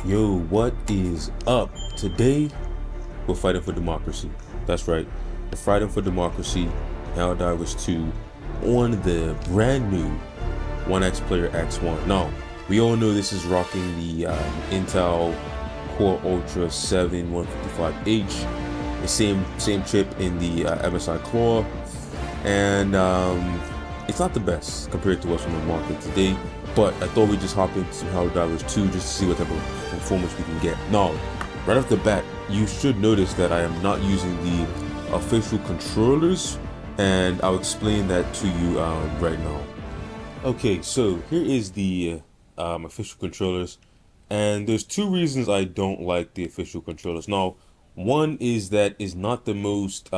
Yo, what is up? Today, we're fighting for democracy. That's right. We're fighting for democracy. Helldivers 2 on the brand new OneXplayer X1. Now, we all know this is rocking the Intel Core Ultra 7 155H, the same chip in the MSI Claw, and it's not the best compared to what's on the market today. But I thought we'd just hop into some Helldivers 2 just to see what type of performance we can get. Now, right off the bat, you should notice that I am not using the official controllers, and I'll explain that to you right now. Okay, so here is the official controllers, and there's two reasons I don't like the official controllers. Now, one is that it's not the most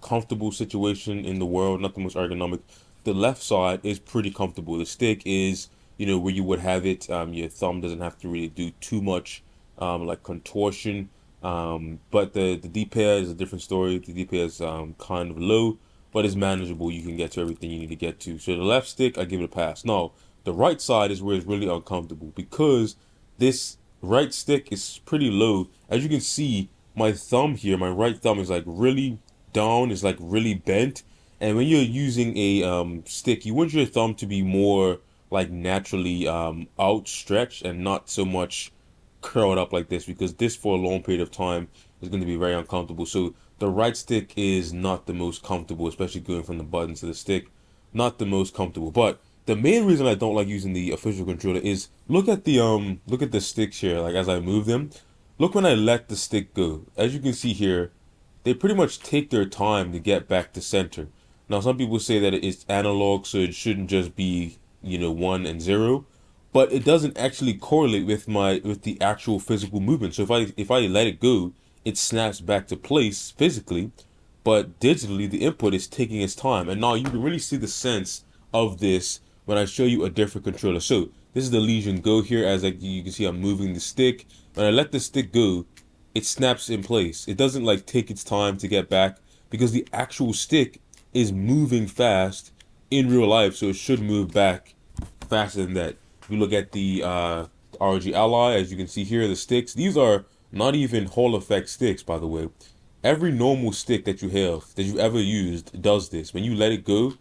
comfortable situation in the world, not the most ergonomic. The left side is pretty comfortable. The stick is, where you would have it. Your thumb doesn't have to really do too much, like contortion. But the D-pad is a different story. The D-pad is kind of low, but it's manageable. You can get to everything you need to get to. So the left stick, I give it a pass. No, the right side is where it's really uncomfortable because this right stick is pretty low. As you can see, my thumb here, my right thumb is like really down, is like really bent. And when you're using a stick, you want your thumb to be more like naturally outstretched and not so much curled up like this, because this for a long period of time is going to be very uncomfortable. So the right stick is not the most comfortable, especially going from the button to the stick. Not the most comfortable. But the main reason I don't like using the official controller is look at the sticks here, like as I move them. Look when I let the stick go. As you can see here, they pretty much take their time to get back to center. Now, some people say that it's analog, so it shouldn't just be, 1 and 0, but it doesn't actually correlate with the actual physical movement. So if I let it go, it snaps back to place physically, but digitally the input is taking its time. And now you can really see the sense of this when I show you a different controller. So this is the Legion Go here. As like you can see, I'm moving the stick. When I let the stick go, it snaps in place. It doesn't like take its time to get back because the actual stick is moving fast in real life, so it should move back faster than that. If you look at the ROG Ally, as you can see here, the sticks, these are not even Hall effect sticks, by the way. Every normal stick that you have, that you've ever used, does this. When you let it go,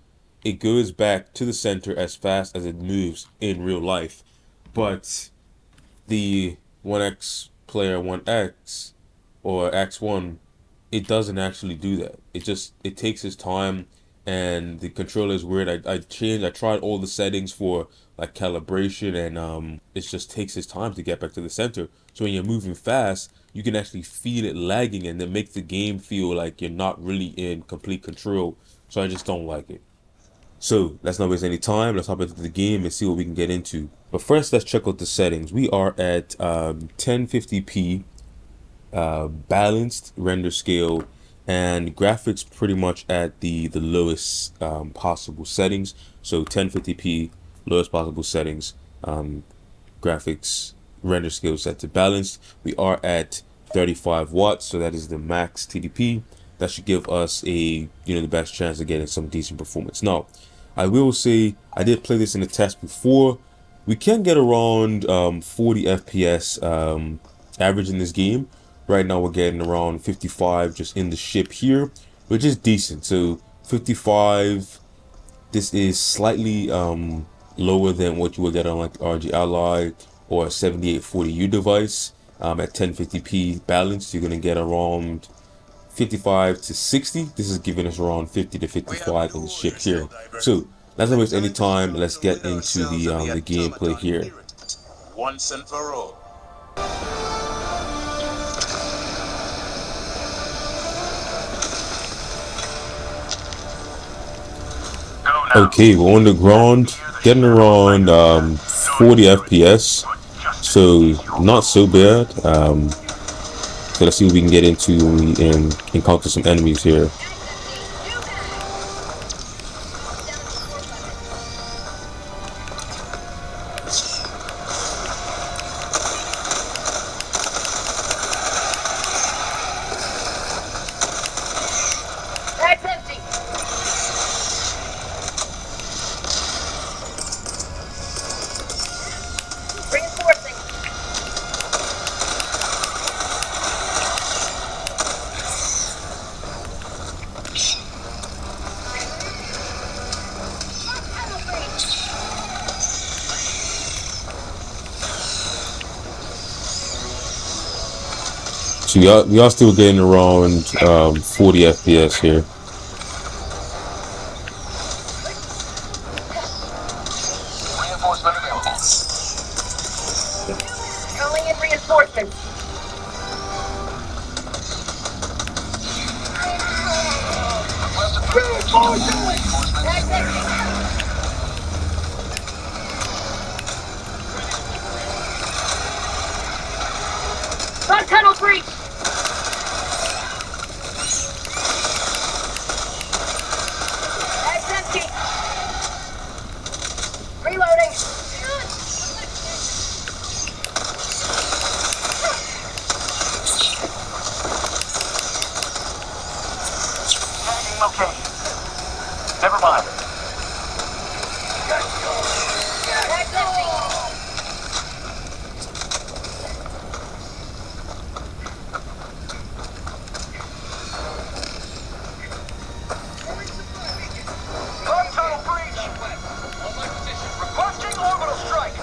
it goes back to the center as fast as it moves in real life. But the OneXplayer 1X or X1, it doesn't actually do that. It takes its time, and the controller is weird. I tried all the settings for like calibration, and it just takes its time to get back to the center. So when you're moving fast, you can actually feel it lagging, and it makes the game feel like you're not really in complete control. So I just don't like it. So let's not waste any time. Let's hop into the game and see what we can get into. But first, let's check out the settings. We are at 1050p balanced render scale, and graphics pretty much at the lowest possible settings. So 1050p, lowest possible settings. Graphics render scale set to balanced. We are at 35 watts, so that is the max TDP. That should give us the best chance of getting some decent performance. Now, I will say I did play this in a test before. We can get around 40 FPS average in this game. Right now we're getting around 55 just in the ship here, which is decent. So 55, this is slightly lower than what you would get on like RG Ally or a 7840U device. At 1050p balanced, you're gonna get around 55 to 60. This is giving us around 50 to 55 in the ship here. So let's not waste any time. Let's get into the gameplay here. Once and for all. Okay, we're on the ground, getting around 40 FPS, so not so bad. So let's see what we can get into when we encounter some enemies here. That's empty. Reinforcing. So y'all still getting around 40 FPS here. Reinforcement available. Calling in reinforcements. Request approved. Reinforcements. That's empty. Bug tunnel breach. That's empty. Reloading. Tagging location. Never mind. That's empty. Bug tunnel breach. On my position. Requesting orbital strike.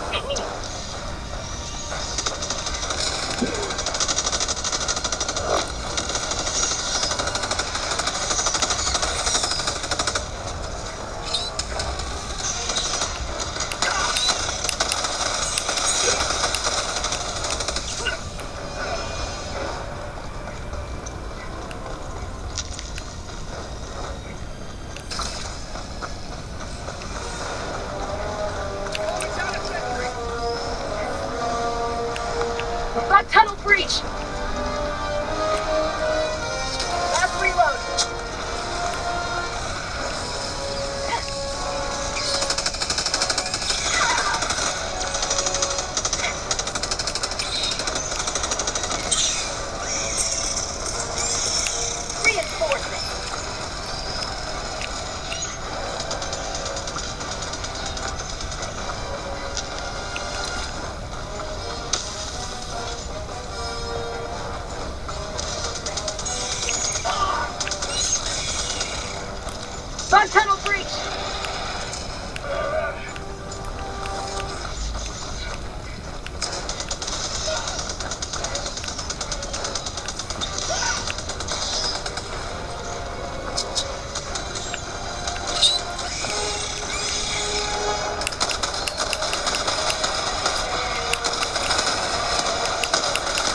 Bug tunnel breach. Last reload. Reinforcement. Bug tunnel breach.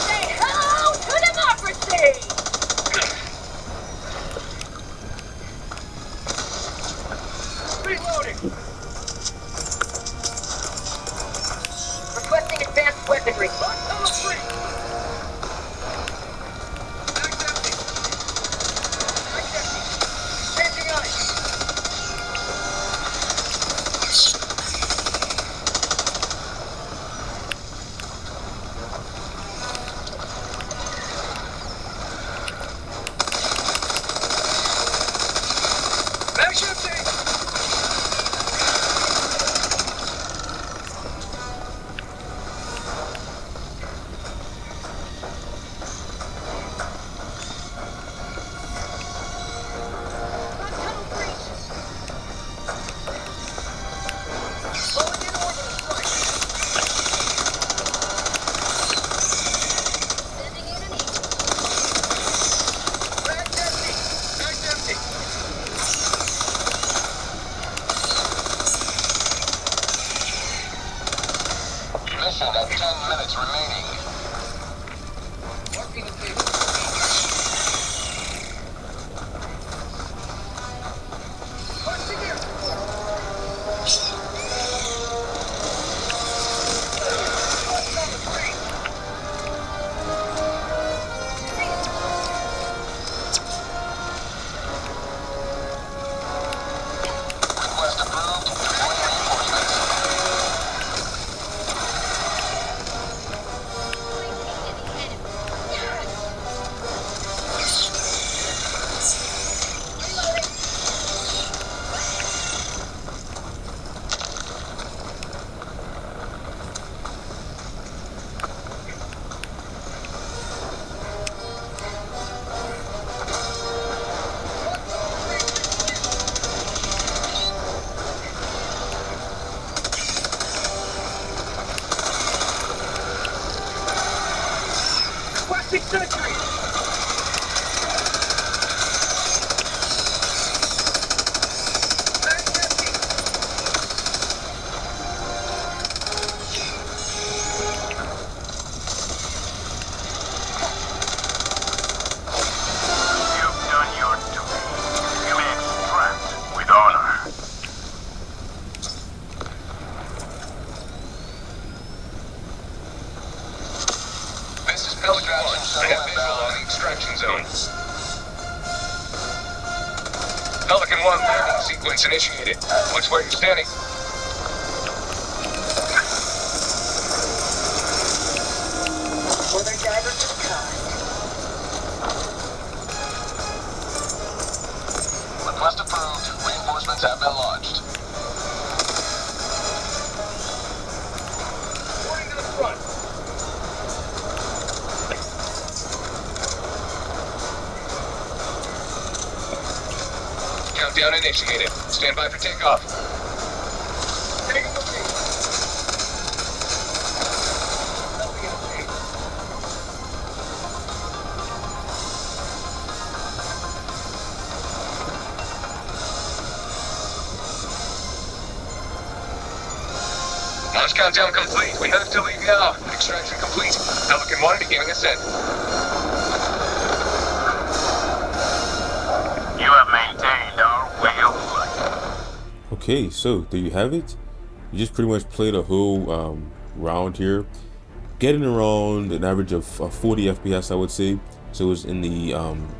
Say hello to democracy. Reloading. Requesting advanced weaponry. Bug tunnel breach. Mag's empty. Mag's empty. Changing ice. Mag's empty. Bug tunnel breach. Calling in orbital strike. Sending in an eagle. Mag's empty. Mag's empty. Mission at 10 minutes remaining. Marking the table. Punching in. Punch on the screen. Request approved. Deploying reinforcements. Requesting sentry. Mag's empty. You've done your duty. You may extract with honor. This is Pelican 1. I have visual on the extraction zone. Pelican 1, landing sequence initiated. Watch where you're standing. Other divers to come. Request approved. Reinforcements have been launched. Reporting to the front. Countdown initiated. Stand by for takeoff. Taking the lead. Launch countdown complete. We have to leave now. Extraction complete. Pelican 1 beginning ascent. You have maintained our way of life. Okay, so there you have it. You just pretty much played a whole round here, getting around an average of 40 FPS, I would say. So it was in the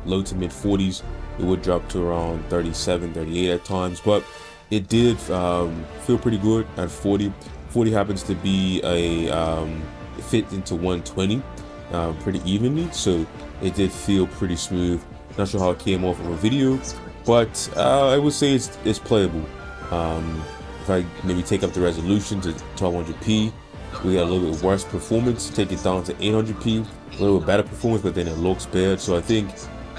low to mid 40s. It would drop to around 37, 38 at times, but it did feel pretty good at 40. 40 happens to be a it fit into 120 pretty evenly, so it did feel pretty smooth. Not sure how it came off of a video, but I would say it's playable. If I maybe take up the resolution to 1200p, we got a little bit worse performance. Take it down to 800p, a little bit better performance, but then it looks bad. So I think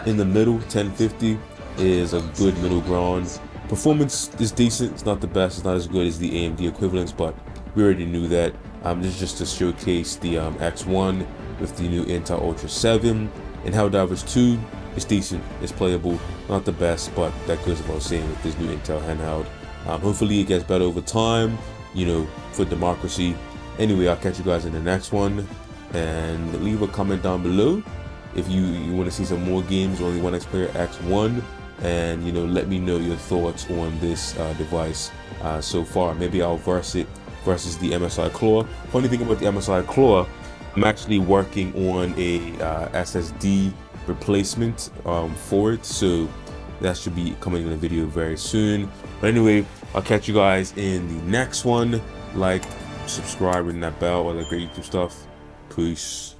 in the middle, 1050 is a good middle ground. Performance is decent. It's not the best. It's not as good as the AMD equivalents, but we already knew that. This is just to showcase the X1 with the new Intel Ultra 7 and Helldivers 2. It's decent. It's playable. Not the best, but that goes without saying with this new Intel handheld. Hopefully it gets better over time, you know, for democracy. Anyway, I'll catch you guys in the next one, and leave a comment down below if you want to see some more games on the OneXplayer X1, and you know, let me know your thoughts on this device so far. Maybe I'll verse it versus the MSI Claw. Funny thing about the MSI Claw, I'm actually working on a SSD replacement for it, so that should be coming in a video very soon. But anyway, I'll catch you guys in the next one. Like, subscribe, ring that bell, all that great YouTube stuff. Peace.